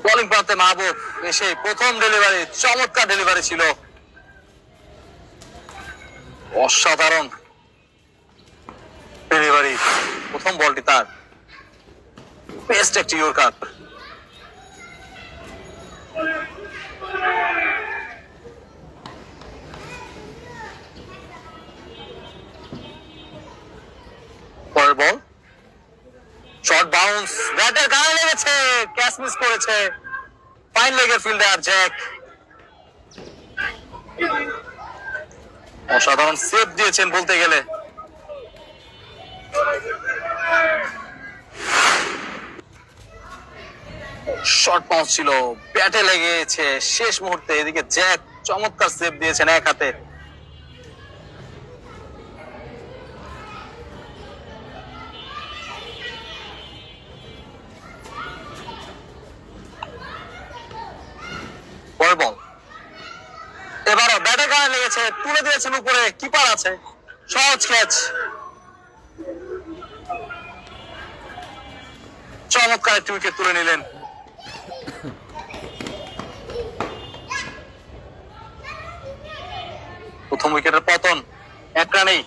Bowling প্রান্তে মাহবুব এসে প্রথম ডেলিভারি, চমৎকার ডেলিভারি ছিল, অসাধারণ ডেলিভারি, প্রথম বলটি তার, বেস্ট একটি ইয়র্কার। পরের বল, শর্ট বাউন্স, ব্যাটের গায়ে লেগেছে, ক্যাচ মিস করেছে ফাইন লেগের ফিল্ডার জ্যাক। অসাধারণ সেভ দিয়েছেন বলতে গেলে। শর্ট বাউন্স ছিল, ব্যাটে লেগেছে শেষ মুহূর্তে, এদিকে জ্যাক চমৎকার সেভ দিয়েছেন এক হাতে। পরের বল, এবারও ব্যাটে গায়ে লেগেছে, তুলে দিয়েছেন উপরে, কিপার আছে, সহজ ক্যাচ, চমৎকার একটি উইকেট তুলে নিলেন। প্রথম উইকেটের পতন, এক রানেই।